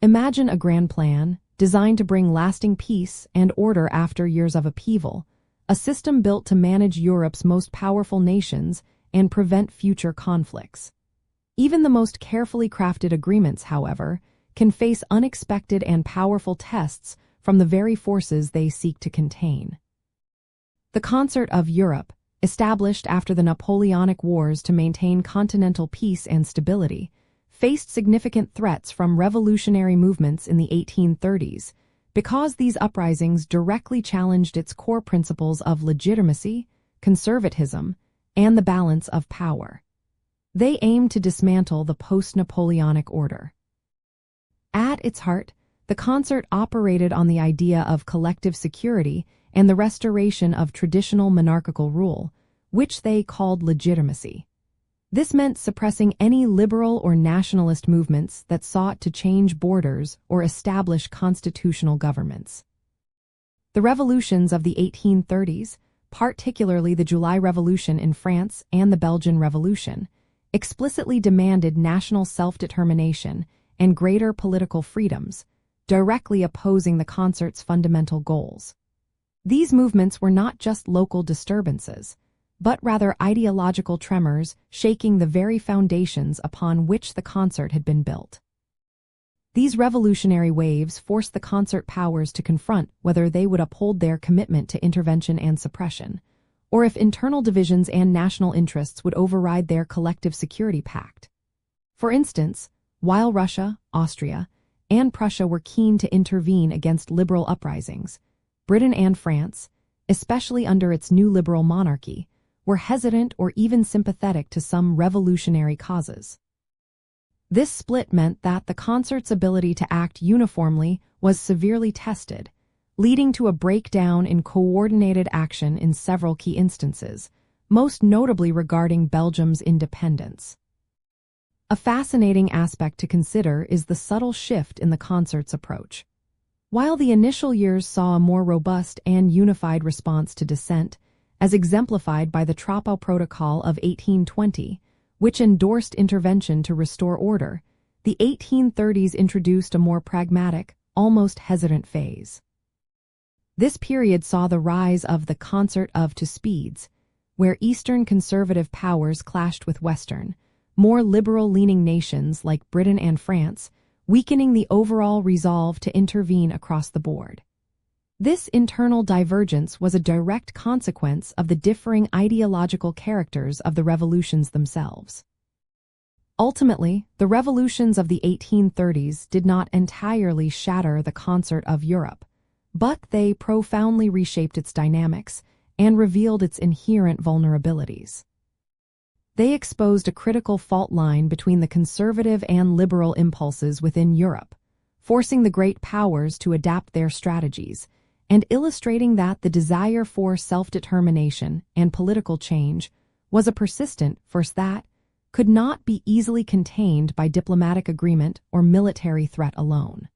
Imagine a grand plan, designed to bring lasting peace and order after years of upheaval, a system built to manage Europe's most powerful nations and prevent future conflicts. Even the most carefully crafted agreements, however, can face unexpected and powerful tests from the very forces they seek to contain. The Concert of Europe, established after the Napoleonic Wars to maintain continental peace and stability, faced significant threats from revolutionary movements in the 1830s because these uprisings directly challenged its core principles of legitimacy, conservatism, and the balance of power. They aimed to dismantle the post-Napoleonic order. At its heart, the concert operated on the idea of collective security and the restoration of traditional monarchical rule, which they called legitimacy. This meant suppressing any liberal or nationalist movements that sought to change borders or establish constitutional governments. The revolutions of the 1830s, particularly the July Revolution in France and the Belgian Revolution, explicitly demanded national self-determination and greater political freedoms, directly opposing the concert's fundamental goals. These movements were not just local disturbances, but rather ideological tremors shaking the very foundations upon which the concert had been built. These revolutionary waves forced the concert powers to confront whether they would uphold their commitment to intervention and suppression, or if internal divisions and national interests would override their collective security pact. For instance, while Russia, Austria, and Prussia were keen to intervene against liberal uprisings, Britain and France, especially under its new liberal monarchy, were hesitant or even sympathetic to some revolutionary causes. This split meant that the concert's ability to act uniformly was severely tested, leading to a breakdown in coordinated action in several key instances, most notably regarding Belgium's independence. A fascinating aspect to consider is the subtle shift in the concert's approach. While the initial years saw a more robust and unified response to dissent, as exemplified by the Troppau Protocol of 1820, which endorsed intervention to restore order, the 1830s introduced a more pragmatic, almost hesitant phase. This period saw the rise of the Concert of Two Speeds, where Eastern conservative powers clashed with Western, more liberal-leaning nations like Britain and France, weakening the overall resolve to intervene across the board. This internal divergence was a direct consequence of the differing ideological characters of the revolutions themselves. Ultimately, the revolutions of the 1830s did not entirely shatter the Concert of Europe, but they profoundly reshaped its dynamics and revealed its inherent vulnerabilities. They exposed a critical fault line between the conservative and liberal impulses within Europe, forcing the great powers to adapt their strategies, and illustrating that the desire for self-determination and political change was a persistent force that could not be easily contained by diplomatic agreement or military threat alone.